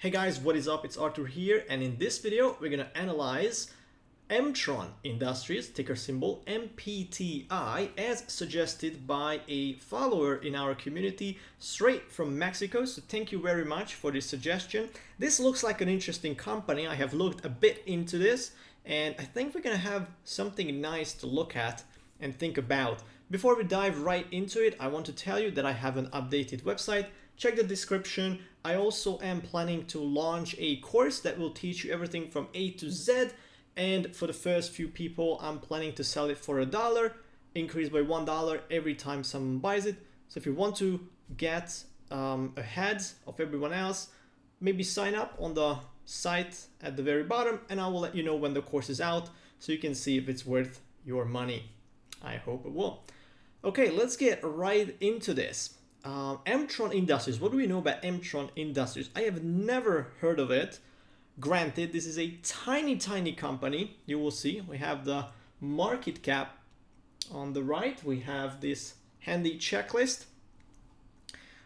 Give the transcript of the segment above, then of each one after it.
Hey guys, what is up? It's Arthur here, and in this video we're gonna analyze Mtron Industries, ticker symbol MPTI, as suggested by a follower in our community straight from Mexico. So thank you very much for this suggestion. This looks like an interesting company. I have looked a bit into this, and I think we're gonna have something nice to look at and think about. Before we dive right into it, I want to tell you that I have an updated website. Check the description. I also am planning to launch a course that will teach you everything from A to Z. And for the first few people, I'm planning to sell it for $1, increase by $1 every time someone buys it. So if you want to get ahead of everyone else, maybe sign up on the site at the very bottom, and I will let you know when the course is out so you can see if it's worth your money. I hope it will. Okay, let's get right into this. Mtron Industries. What do we know about Mtron Industries? I have never heard of it. Granted, this is a tiny company. You will see we have the market cap on the right. We have this handy checklist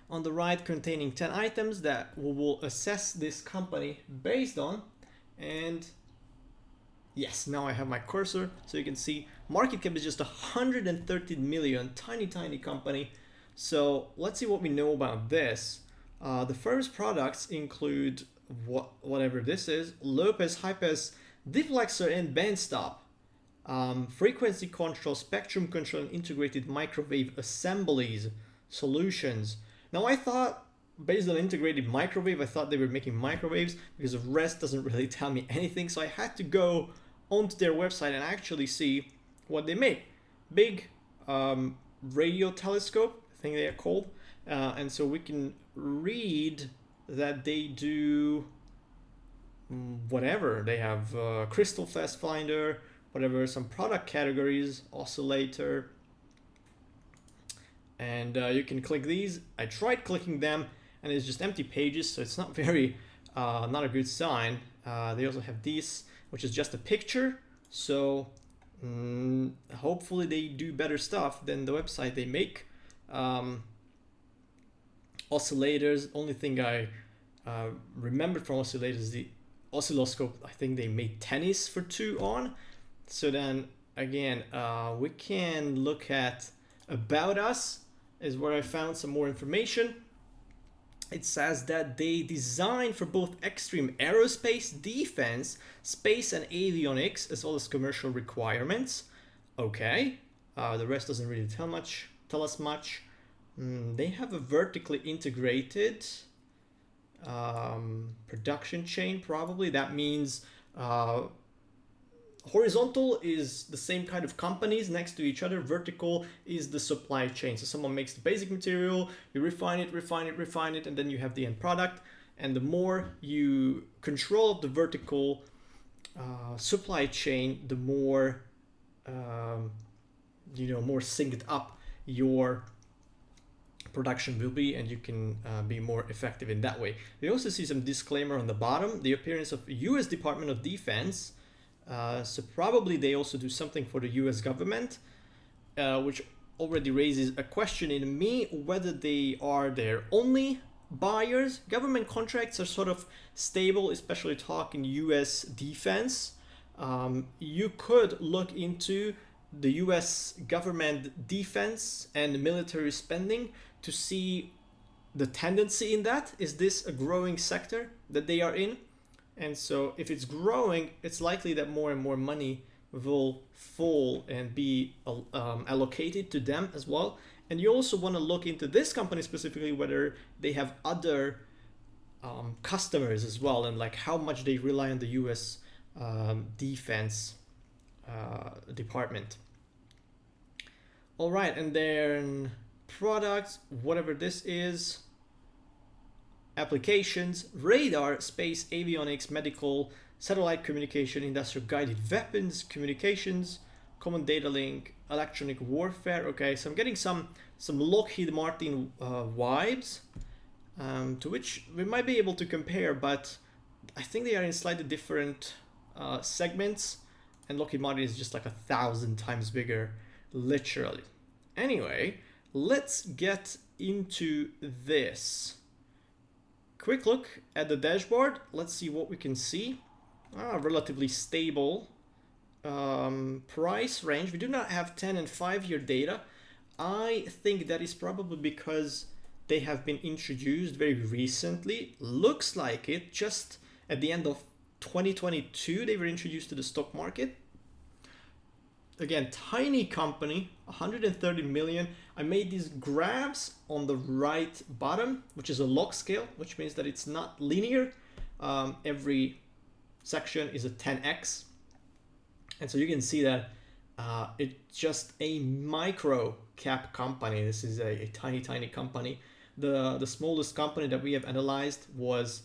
on the right containing 10 items that we will assess this company based on. And yes, now I have my cursor so you can see market cap is just 113 million, tiny company. So let's see what we know about this. The firm's products include whatever this is: low pass, high pass, deflexor, and band stop, frequency control, spectrum control, and integrated microwave assemblies solutions. Now I thought, based on integrated microwave, I thought they were making microwaves, because the rest doesn't really tell me anything. So I had to go onto their website and actually see what they make. Big radio telescope, I think they are called, and so we can read that they do whatever. They have crystal fast finder, whatever, some product categories, oscillator, and you can click these. I tried clicking them and it's just empty pages, so it's not very not a good sign. They also have these, which is just a picture, so hopefully they do better stuff than the website they make. Oscillators, only thing I remembered from oscillators is the oscilloscope. I think they made tennis for 2 on. So then again, we can look at about us, is where I found some more information. It says that they design for both extreme aerospace, defense, space and avionics, as well as commercial requirements. Okay, the rest doesn't really tell us much. They have a vertically integrated production chain, probably. That means horizontal is the same kind of companies next to each other. Vertical is the supply chain. So someone makes the basic material, you refine it, and then you have the end product. And the more you control the vertical supply chain, the more more synced up your production will be, and you can be more effective in that way. We also see some disclaimer on the bottom: the appearance of US Department of Defense. So probably they also do something for the US government, which already raises a question in me whether they are their only buyers. Government contracts are sort of stable, especially talking US defense. You could look into the US government defense and military spending to see the tendency in that. Is this a growing sector that they are in? And so if it's growing, it's likely that more and more money will fall and be allocated to them as well. And you also want to look into this company specifically, whether they have other customers as well, and like how much they rely on the US defense department. All right, and then products, whatever this is, applications: radar, space, avionics, medical, satellite communication, industrial guided weapons, communications, common data link, electronic warfare. Okay, so I'm getting some Lockheed Martin vibes, to which we might be able to compare, but I think they are in slightly different segments, and Lockheed Martin is just like 1,000 times bigger, literally. Anyway, let's get into this. quick look at the dashboard. Let's see what we can see. Relatively stable price range. We do not have 10 and 5-year data. I think that is probably because they have been introduced very recently. Looks like it. Just at the end of 2022, they were introduced to the stock market. Again, tiny company, 130 million. I made these graphs on the right bottom, which is a log scale, which means that it's not linear. Every section is a 10x. And so you can see that it's just a micro cap company. This is a tiny, tiny company. The smallest company that we have analyzed was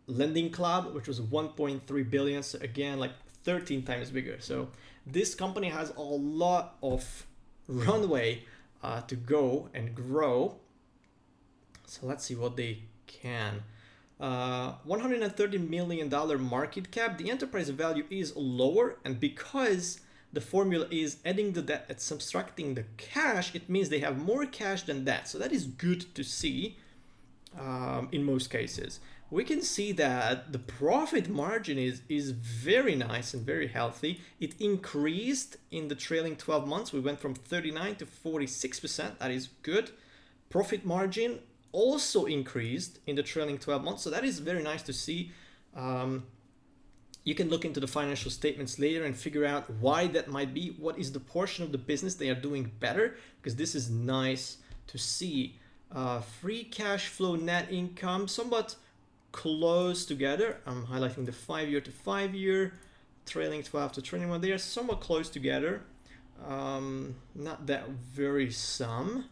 Lending Club, which was 1.3 billion. So again, like 13 times bigger. So this company has a lot of runway to go and grow. So let's see what they can. $130 million market cap. The enterprise value is lower, and because the formula is adding the debt and subtracting the cash, it means they have more cash than debt. So that is good to see in most cases. We can see that the profit margin is very nice and very healthy. It increased in the trailing 12 months. We went from 39 to 46%. That is good. Profit margin also increased in the trailing 12 months. So that is very nice to see. You can look into the financial statements later and figure out why that might be. What is the portion of the business they are doing better? Because this is nice to see. Free cash flow, net income, somewhat close together. I'm highlighting the 5-year to 5-year, trailing 12 to 21. They are somewhat close together. Not that very some.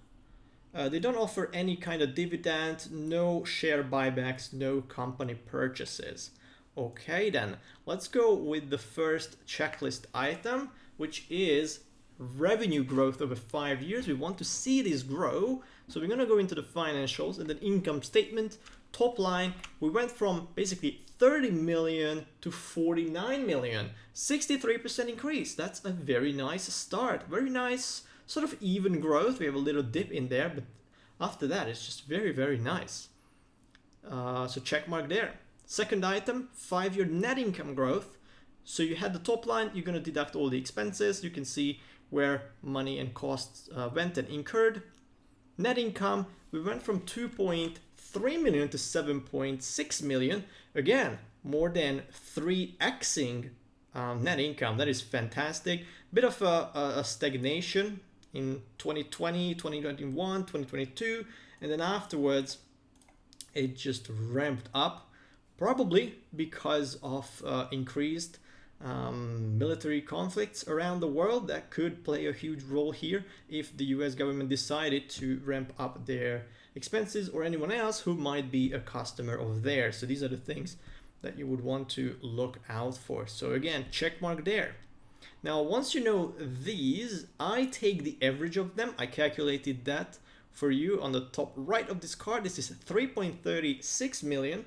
They don't offer any kind of dividend, no share buybacks, no company purchases. Okay, then let's go with the first checklist item, which is revenue growth over 5 years. We want to see this grow. So we're going to go into the financials and then income statement. Top line, we went from basically 30 million to 49 million, 63% increase. That's a very nice start. Very nice sort of even growth. We have a little dip in there, but after that, it's just very, very nice. So check mark there. Second item, 5-year net income growth. So you had the top line, you're going to deduct all the expenses. You can see where money and costs went and incurred. Net income, we went from 2.3 million to 7.6 million. Again, more than 3xing net income. That is fantastic. Bit of a stagnation in 2020, 2021, 2022, and then afterwards it just ramped up, probably because of increased military conflicts around the world. That could play a huge role here if the US government decided to ramp up their expenses, or anyone else who might be a customer of theirs. So these are the things that you would want to look out for. So again, check mark there. Now, once you know these, I take the average of them. I calculated that for you on the top right of this card. This is 3.36 million.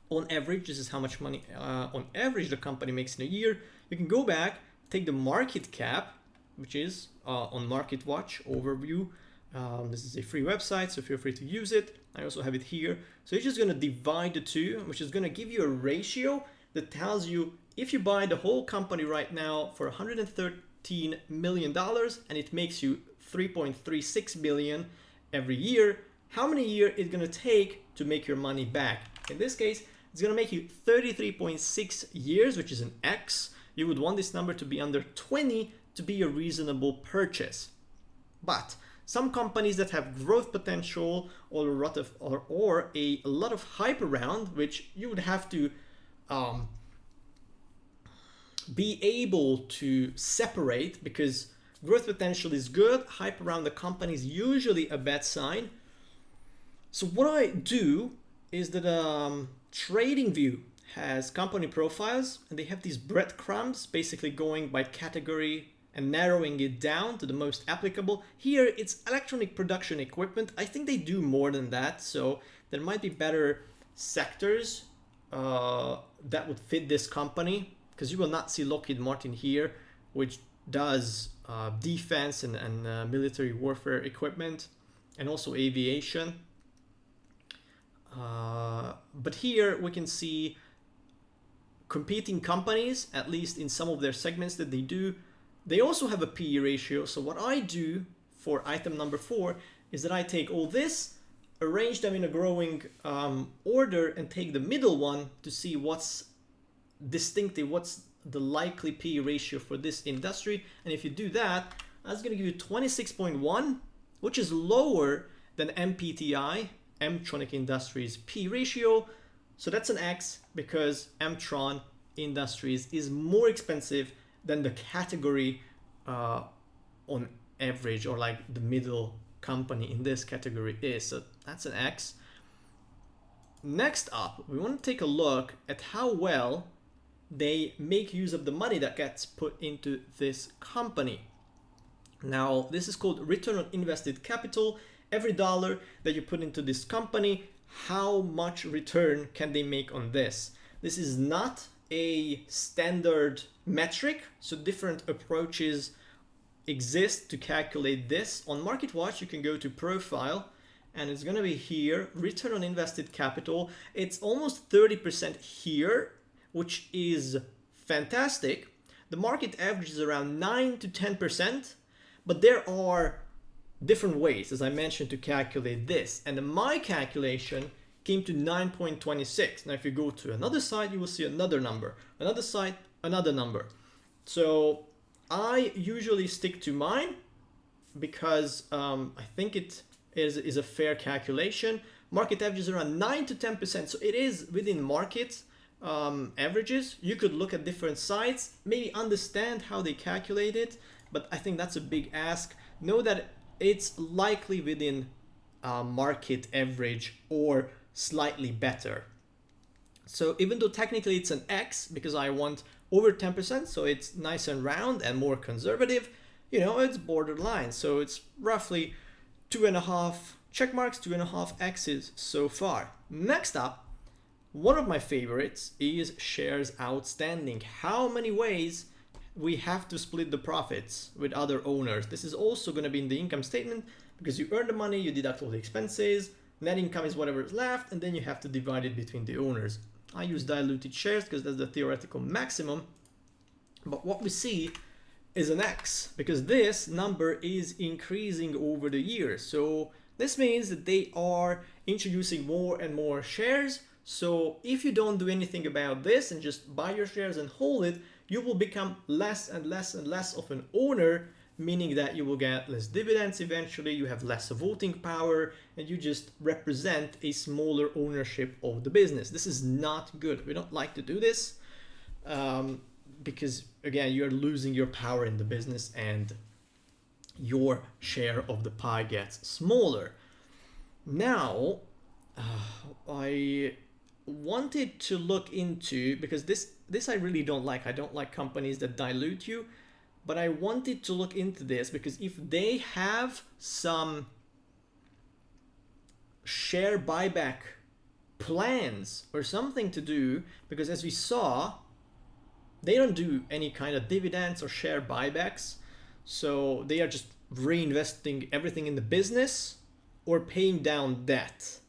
On average, this is how much money on average the company makes in a year. You can go back, take the market cap, which is on Market Watch overview. This is a free website, so feel free to use it. I also have it here. So you're just going to divide the two, which is going to give you a ratio that tells you if you buy the whole company right now for $113 million and it makes you 3.36 billion every year, how many years it's going to take to make your money back? In this case, it's going to make you 33.6 years, which is an X. You would want this number to be under 20 to be a reasonable purchase. But some companies that have growth potential or a lot of hype around, which you would have to be able to separate, because growth potential is good, hype around the company is usually a bad sign. So what I do is that TradingView has company profiles, and they have these breadcrumbs basically going by category and narrowing it down to the most applicable. Here it's electronic production equipment. I think they do more than that, so there might be better sectors that would fit this company, because you will not see Lockheed Martin here, which does defense and military warfare equipment, and also aviation. But here we can see competing companies, at least in some of their segments that they do. They also have a PE ratio. So what I do for item number 4 is that I take all this, arrange them in a growing order, and take the middle one to see what's distinctive, what's the likely PE ratio for this industry. And if you do that, that's going to give you 26.1, which is lower than MPTI, Mtronic Industries PE ratio. So that's an X because Mtron Industries is more expensive than the category on average, or like the middle company in this category is. So that's an X. Next up, we want to take a look at how well they make use of the money that gets put into this company. Now, this is called return on invested capital. Every dollar that you put into this company, how much return can they make on this? This is not a standard metric, so different approaches exist to calculate this. On MarketWatch, you can go to profile, and it's going to be here, return on invested capital. It's almost 30% here, which is fantastic. The market average is around 9 to 10%, but there are different ways, as I mentioned, to calculate this. And my calculation came to 9.26. Now, if you go to another site, you will see another number. Another site, another number. So I usually stick to mine because I think it is a fair calculation. Market average is around 9 to 10%. So it is within market averages. You could look at different sites, maybe understand how they calculate it, but I think that's a big ask. Know that it's likely within market average or slightly better. So even though technically it's an X because I want over 10%, so it's nice and round and more conservative, you know, it's borderline. So it's roughly 2.5 check marks, 2.5 X's so far. Next up, one of my favorites is shares outstanding. How many ways we have to split the profits with other owners. This is also going to be in the income statement because you earn the money, you deduct all the expenses, net income is whatever is left, and then you have to divide it between the owners. I use diluted shares because that's the theoretical maximum. But what we see is an X because this number is increasing over the years. So this means that they are introducing more and more shares. So if you don't do anything about this and just buy your shares and hold it, you will become less and less and less of an owner, meaning that you will get less dividends eventually, you have less voting power, and you just represent a smaller ownership of the business. This is not good. We don't like to do this because, again, you're losing your power in the business and your share of the pie gets smaller. Now, I wanted to look into, because this I really don't like. I don't like companies that dilute you, but I wanted to look into this because if they have some share buyback plans or something to do, because as we saw, they don't do any kind of dividends or share buybacks. So they are just reinvesting everything in the business or paying down debt.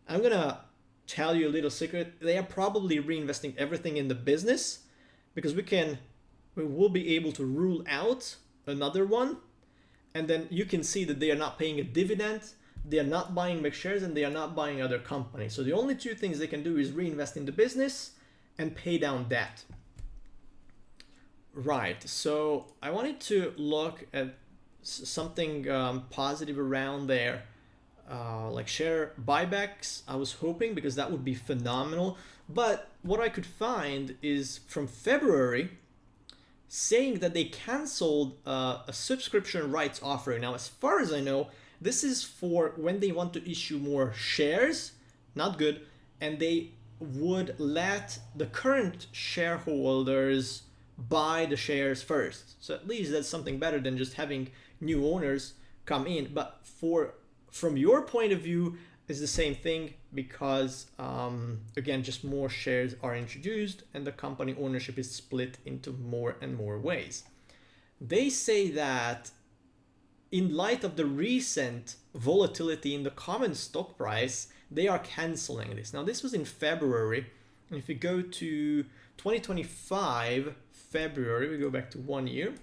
I'm gonna tell you a little secret. They are probably reinvesting everything in the business because we will be able to rule out another one, and then you can see that they are not paying a dividend, they are not buying back shares, and they are not buying other companies. So the only two things they can do is reinvest in the business and pay down debt. Right, so I wanted to look at something positive around there. Like share buybacks, I was hoping, because that would be phenomenal. But what I could find is from February saying that they canceled a subscription rights offering. Now, as far as I know, this is for when they want to issue more shares, not good, and they would let the current shareholders buy the shares first. So at least that's something better than just having new owners come in. But from your point of view, it's the same thing because, again, just more shares are introduced and the company ownership is split into more and more ways. They say that in light of the recent volatility in the common stock price, they are canceling this. Now this was in February, and if you go to 2025 February, we go back to 1 year.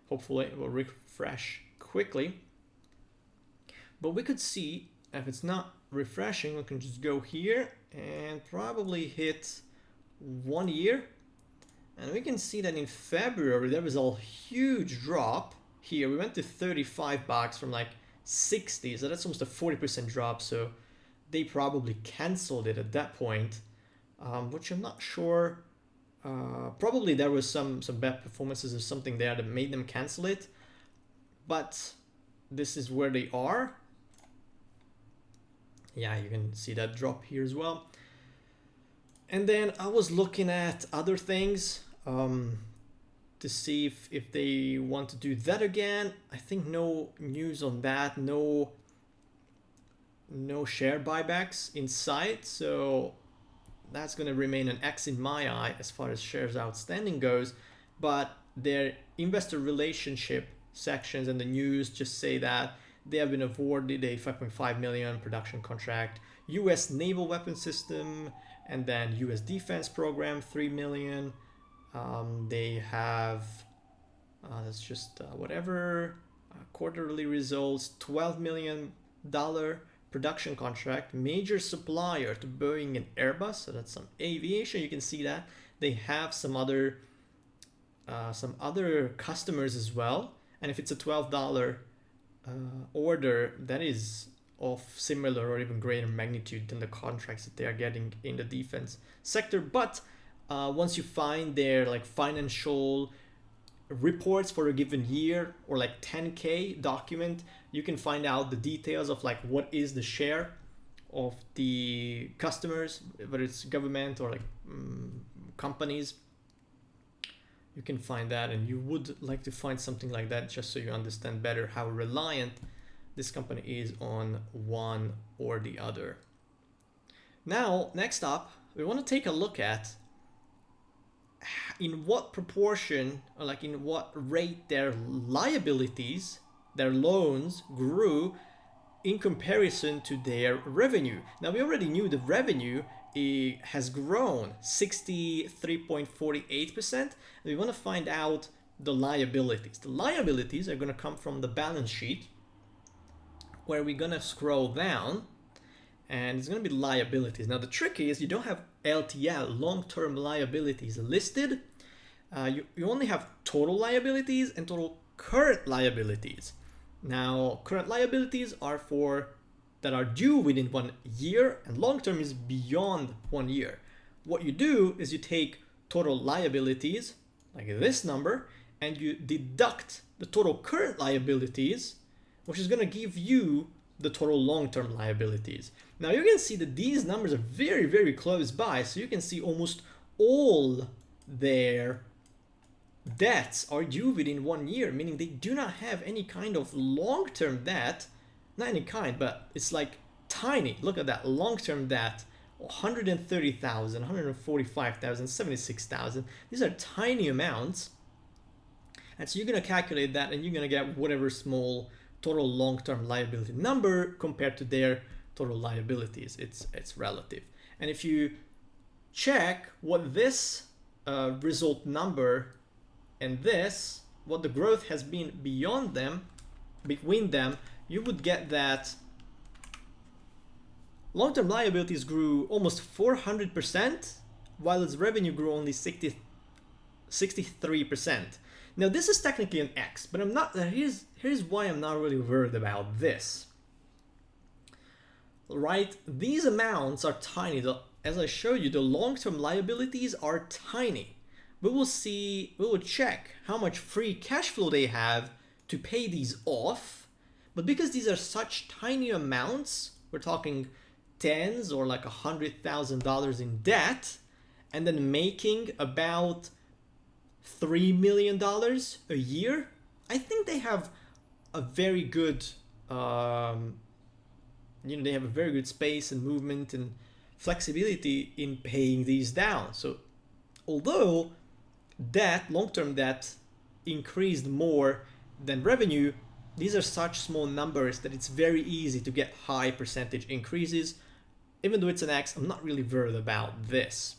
Hopefully it will refresh quickly. But we could see, if it's not refreshing, we can just go here and probably hit 1 year. And we can see that in February, there was a huge drop here. We went to 35 bucks from like 60, so that's almost a 40% drop. So they probably canceled it at that point, which I'm not sure. Probably there was some bad performances or something there that made them cancel it. But this is where they are. Yeah, you can see that drop here as well. And then I was looking at other things to see if they want to do that again. I think no news on that, no share buybacks in sight, so that's going to remain an X in my eye as far as shares outstanding goes. But their investor relationship sections and the news just say that they have been awarded a 5.5 million production contract, US naval weapon system, and then US defense program 3 million. They have that's just whatever quarterly results, $12 million production contract, major supplier to Boeing and Airbus, so that's some aviation. You can see that they have some other customers as well, and if it's a $12 order, that is of similar or even greater magnitude than the contracts that they are getting in the defense sector. But once you find their like financial reports for a given year, or like 10K document, you can find out the details of like what is the share of the customers, whether it's government or like companies. You can find that, and you would like to find something like that just so you understand better how reliant this company is on one or the other. Now, next up, we want to take a look at in what proportion, or like in what rate their liabilities, their loans grew in comparison to their revenue. Now, we already knew the revenue has grown 63.48%, and we want to find out the liabilities. The liabilities are going to come from the balance sheet, where we're going to scroll down, and it's going to be liabilities. Now, the trick is you don't have LTL, long-term liabilities, listed. You only have total liabilities and total current liabilities. Now, current liabilities are that are due within 1 year, and long-term is beyond 1 year. What you do is you take total liabilities, like this number, and you deduct the total current liabilities, which is going to give you the total long-term liabilities. Now you can see that these numbers are very, very close by, so you can see almost all their debts are due within 1 year, meaning they do not have any kind of long-term debt. Not any kind, but it's like tiny. Look at that long-term debt, 130,000, 145,000, 76,000. These are tiny amounts. And so you're going to calculate that, and you're going to get whatever small total long-term liability number compared to their total liabilities. It's relative. And if you check what this result number and this, what the growth has been beyond them, between them, you would get that long-term liabilities grew almost 400%, while its revenue grew only 63%. Now this is technically an X, but I'm not. Here's why I'm not really worried about this. Right, these amounts are tiny. As I showed you, the long-term liabilities are tiny. We will check how much free cash flow they have to pay these off. But because these are such tiny amounts, we're talking tens or like $100,000 in debt, and then making about $3 million a year, I think they have a very good, they have a very good space and movement and flexibility in paying these down. So although debt, long-term debt, increased more than revenue, these are such small numbers that it's very easy to get high percentage increases even though it's an X, I'm not really worried about this.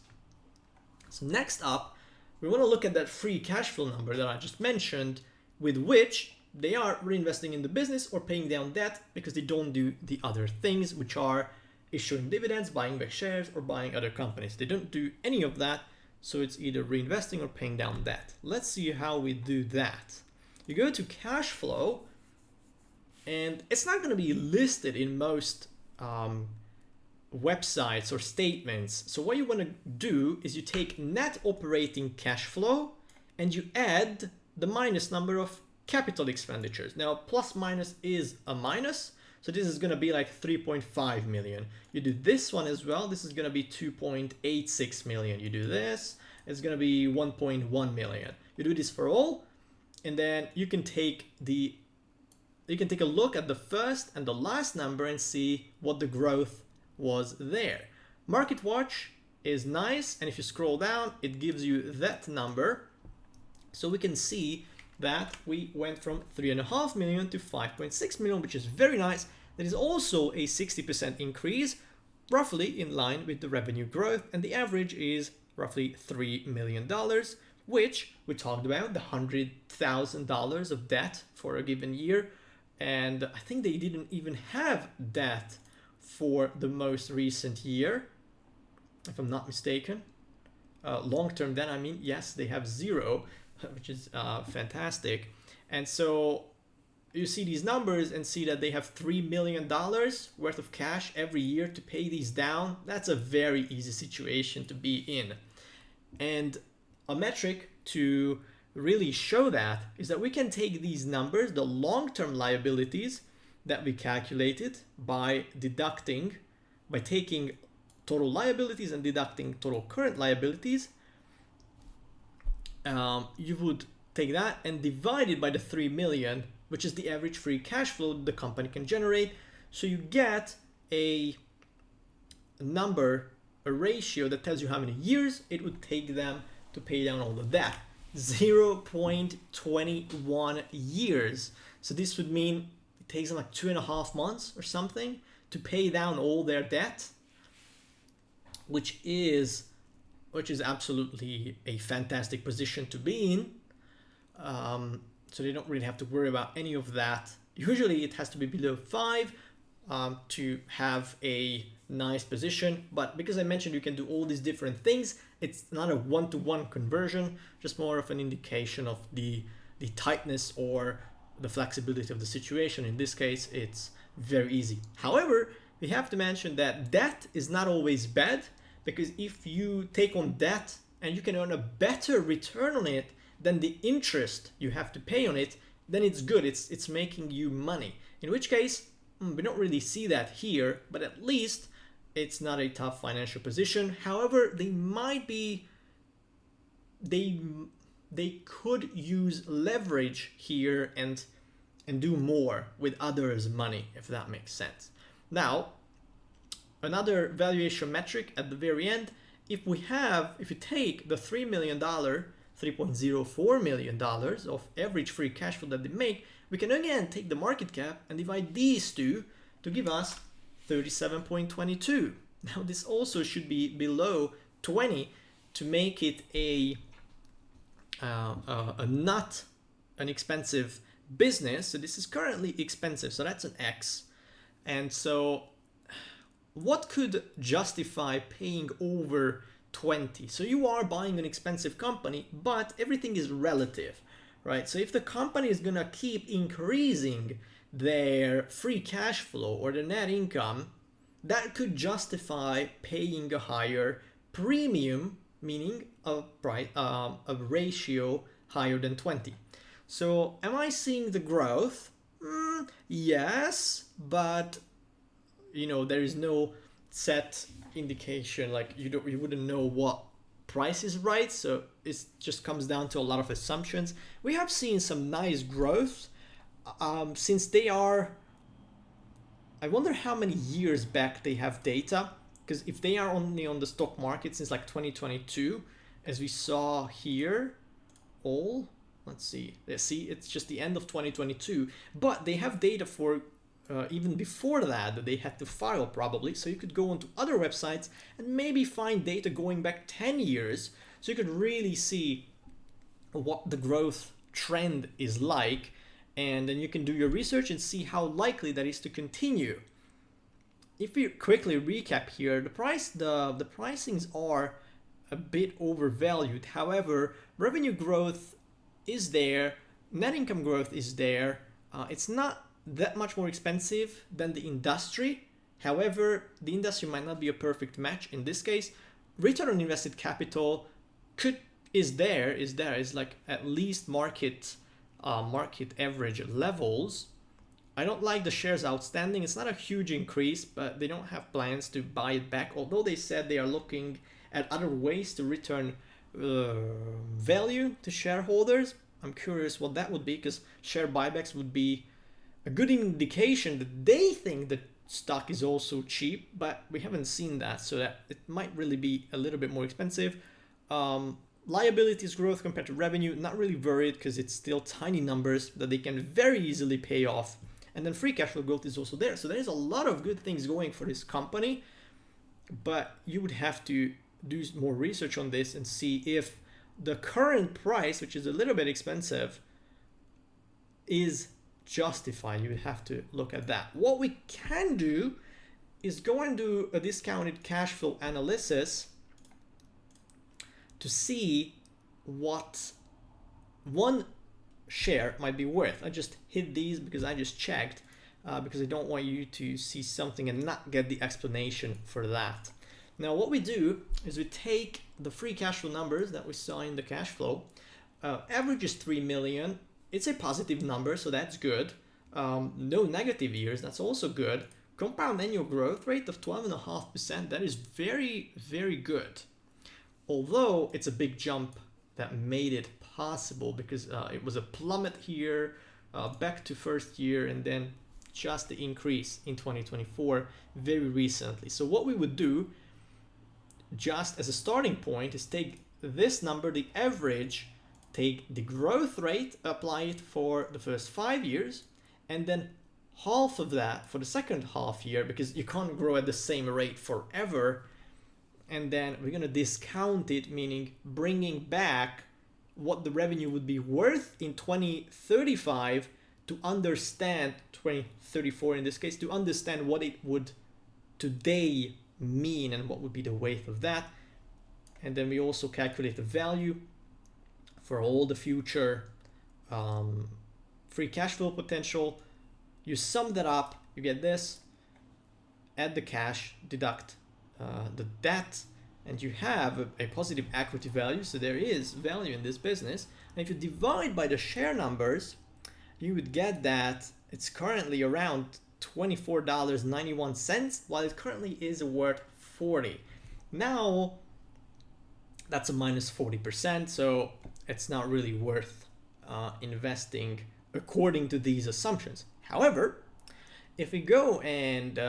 So next up, we want to look at that free cash flow number that I just mentioned, with which they are reinvesting in the business or paying down debt because they don't do the other things, which are issuing dividends, buying back shares, or buying other companies. They don't do any of that, so it's either reinvesting or paying down debt. Let's see how we do that. You go to cash flow, and it's not going to be listed in most websites or statements. So what you want to do is you take net operating cash flow and you add the minus number of capital expenditures. Now, plus minus is a minus, so this is going to be like 3.5 million. You do this one as well, this is going to be 2.86 million. You do this, it's going to be 1.1 million. You do this for all, and then you can take a look at the first and the last number and see what the growth was there. Market Watch is nice, and if you scroll down, it gives you that number. So we can see that we went from 3.5 million to 5.6 million, which is very nice. That is also a 60% increase, roughly in line with the revenue growth, and the average is roughly $3 million, which we talked about, the $100,000 of debt for a given year. And I think they didn't even have debt for the most recent year, if I'm not mistaken. Long-term debt, I mean, yes, they have zero, which is fantastic. And so you see these numbers and see that they have $3 million worth of cash every year to pay these down. That's a very easy situation to be in. And a metric to really show that is that we can take these numbers, the long-term liabilities that we calculated by taking total liabilities and deducting total current liabilities. You would take that and divide it by the 3 million, which is the average free cash flow the company can generate. So you get a number, a ratio that tells you how many years it would take them to pay down all the debt. 0.21 years. So this would mean it takes them like 2.5 months or something to pay down all their debt, which is absolutely a fantastic position to be in. So they don't really have to worry about any of that. Usually it has to be below 5 to have a nice position, but because I mentioned you can do all these different things, it's not a one-to-one conversion, just more of an indication of the tightness or the flexibility of the situation. In this case, it's very easy. However, we have to mention that debt is not always bad, because if you take on debt and you can earn a better return on it than the interest you have to pay on it, then it's good. It's making you money. In which case, we don't really see that here, but at least it's not a tough financial position. However, they could use leverage here and do more with others' money, if that makes sense. Now, another valuation metric at the very end, if you take the $3 million, $3.04 million of average free cash flow that they make, we can again take the market cap and divide these two to give us 37.22. Now this also should be below 20 to make it not an expensive business. So this is currently expensive, so that's an X. And so what could justify paying over 20? So you are buying an expensive company, but everything is relative, right? So if the company is gonna keep increasing their free cash flow or the net income, that could justify paying a higher premium, meaning a ratio higher than 20. So am I seeing the growth? Yes, but there is no set indication, like you wouldn't know what price is right, so it just comes down to a lot of assumptions. We have seen some nice growth since they are, I wonder how many years back they have data, because if they are only on the stock market since like 2022, as we saw here, let's see, it's just the end of 2022, but they have data for even before that they had to file probably. So you could go onto other websites and maybe find data going back 10 years. So you could really see what the growth trend is like. And then you can do your research and see how likely that is to continue. If we quickly recap here, the pricings are a bit overvalued. However, revenue growth is there, net income growth is there. It's not that much more expensive than the industry. However, the industry might not be a perfect match in this case. Return on invested capital is like at least market average levels. I don't like the shares outstanding. It's not a huge increase, but they don't have plans to buy it back, although they said they are looking at other ways to return value to shareholders. I'm curious what that would be, because share buybacks would be a good indication that they think the stock is also cheap, but we haven't seen that, so that it might really be a little bit more expensive. Liabilities growth compared to revenue, not really worried because it's still tiny numbers that they can very easily pay off. And then free cash flow growth is also there. So there's a lot of good things going for this company, but you would have to do more research on this and see if the current price, which is a little bit expensive, is justified. You would have to look at that. What we can do is go and do a discounted cash flow analysis to see what one share might be worth. I just hit these because I just checked, because I don't want you to see something and not get the explanation for that. Now what we do is we take the free cash flow numbers that we saw in the cash flow. Average is 3 million. It's a positive number, so that's good. No negative years, that's also good. Compound annual growth rate of 12.5%, that is very, very good. Although it's a big jump that made it possible, because it was a plummet here, back to first year, and then just the increase in 2024 very recently. So what we would do, just as a starting point, is take this number, the average, take the growth rate, apply it for the first 5 years, and then half of that for the second half year, because you can't grow at the same rate forever. And then we're going to discount it, meaning bringing back what the revenue would be worth in 2035 to understand, 2034 in this case, to understand what it would today mean and what would be the weight of that. And then we also calculate the value for all the future free cash flow potential. You sum that up, you get this, add the cash, deduct the debt, and you have a positive equity value. So there is value in this business. And if you divide by the share numbers, you would get that it's currently around $24.91, while it currently is worth 40. Now that's a minus 40%, so it's not really worth investing according to these assumptions. However, if we go and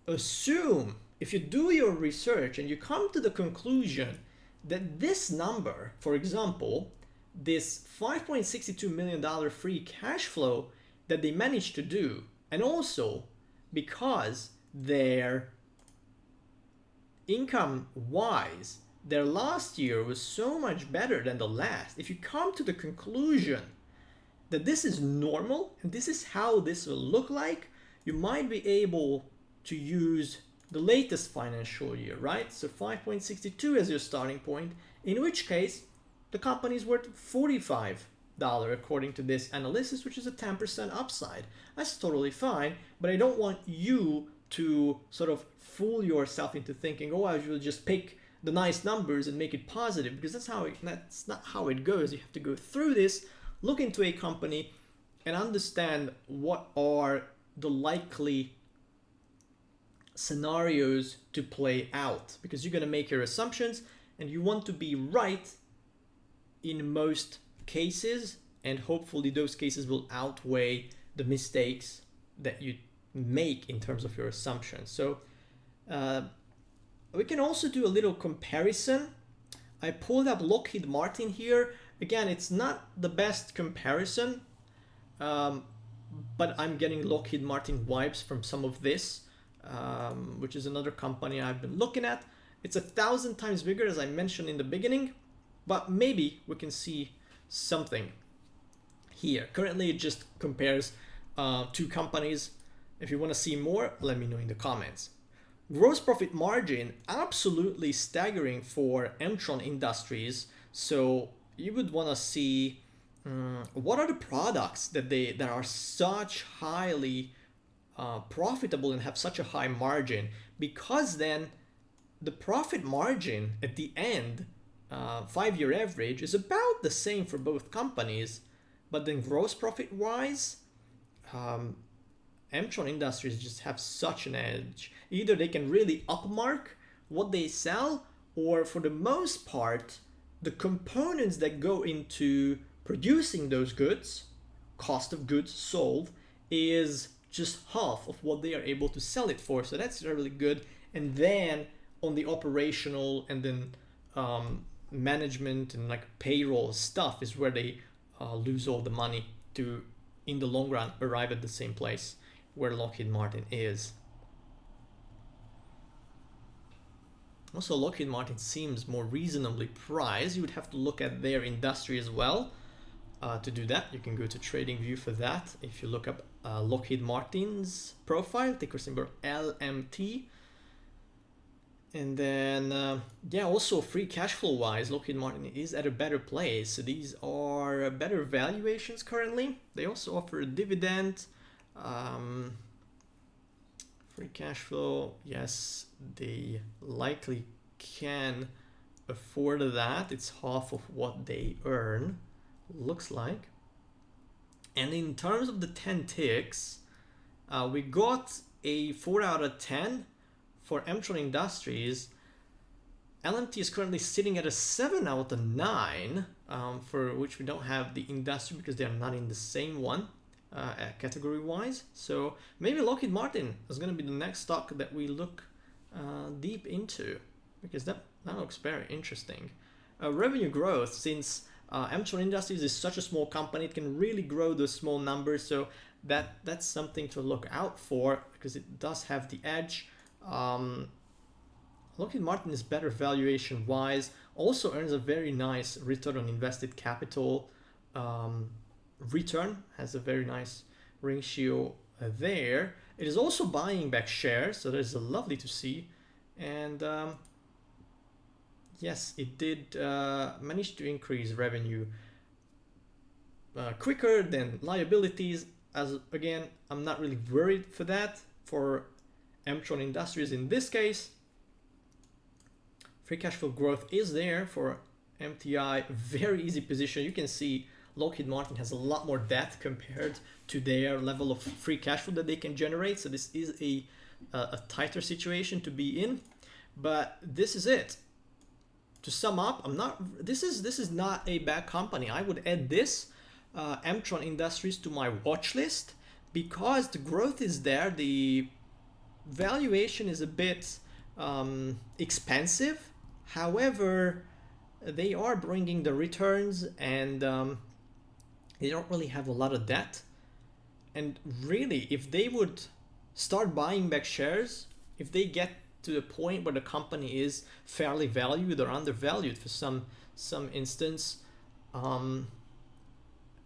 assume, if you do your research and you come to the conclusion that this number, for example, this $5.62 million free cash flow that they managed to do, and also because their income wise, their last year was so much better than the last, if you come to the conclusion that this is normal and this is how this will look like, you might be able to use the latest financial year, right? So 5.62 as your starting point, in which case the company is worth $45 according to this analysis, which is a 10% upside. That's totally fine, but I don't want you to sort of fool yourself into thinking, oh, I will just pick the nice numbers and make it positive, because that's not how it goes. You have to go through this, look into a company and understand what are the likely scenarios to play out, because you're going to make your assumptions and you want to be right in most cases, and hopefully those cases will outweigh the mistakes that you make in terms of your assumptions. So we can also do a little comparison. I pulled up Lockheed Martin here. Again, it's not the best comparison. but I'm getting Lockheed Martin vibes from some of this, which is another company I've been looking at. It's 1,000 times bigger, as I mentioned in the beginning, but maybe we can see something here. Currently, it just compares two companies. If you want to see more, let me know in the comments. Gross profit margin, absolutely staggering for Mtron Industries. So you would want to see what are the products that are such highly profitable and have such a high margin, because then the profit margin at the end, 5-year average, is about the same for both companies, but then gross profit wise, Mtron Industries just have such an edge. Either they can really upmark what they sell, or for the most part, the components that go into producing those goods, cost of goods sold, is just half of what they are able to sell it for. So that's really good. And then on the operational and then management and like payroll stuff is where they lose all the money to, in the long run, arrive at the same place where Lockheed Martin is. Also, Lockheed Martin seems more reasonably priced. You would have to look at their industry as well. To do that, you can go to TradingView for that. If you look up Lockheed Martin's profile, ticker symbol LMT. And then, yeah, also free cash flow wise, Lockheed Martin is at a better place. So these are better valuations currently. They also offer a dividend. Free cash flow, yes, they likely can afford that. It's half of what they earn, looks like. And in terms of the 10 ticks, we got a 4 out of 10 for Mtron Industries. LMT is currently sitting at a 7 out of 9, for which we don't have the industry because they are not in the same one. Category wise, so maybe Lockheed Martin is going to be the next stock that we look deep into, because that looks very interesting. Revenue growth, since Mtron Industries is such a small company, it can really grow those small numbers, so that's something to look out for because it does have the edge. Lockheed Martin is better valuation wise, also earns a very nice return on invested capital. Return has a very nice ratio there. It is also buying back shares, so that is lovely to see. And yes, it did manage to increase revenue quicker than liabilities. As again, I'm not really worried for that for Mtron Industries in this case. Free cash flow growth is there for MTI. Very easy position. You can see Lockheed Martin has a lot more debt compared to their level of free cash flow that they can generate. So this is a tighter situation to be in, but this is it. To sum up, this is not a bad company. I would add this Mtron Industries to my watch list because the growth is there. The valuation is a bit expensive. However, they are bringing the returns, and they don't really have a lot of debt. And really, if they would start buying back shares, if they get to the point where the company is fairly valued or undervalued for some instance,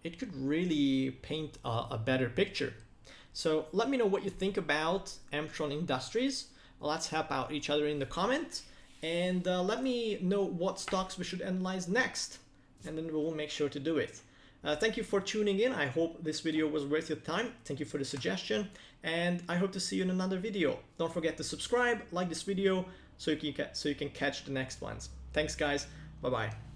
it could really paint a better picture. So let me know what you think about Mtron Industries. Let's help out each other in the comments, and let me know what stocks we should analyze next, and then we will make sure to do it. Thank you for tuning in. I hope this video was worth your time. Thank you for the suggestion, and I hope to see you in another video. Don't forget to subscribe, like this video, so you can catch the next ones. Thanks, guys. Bye-bye.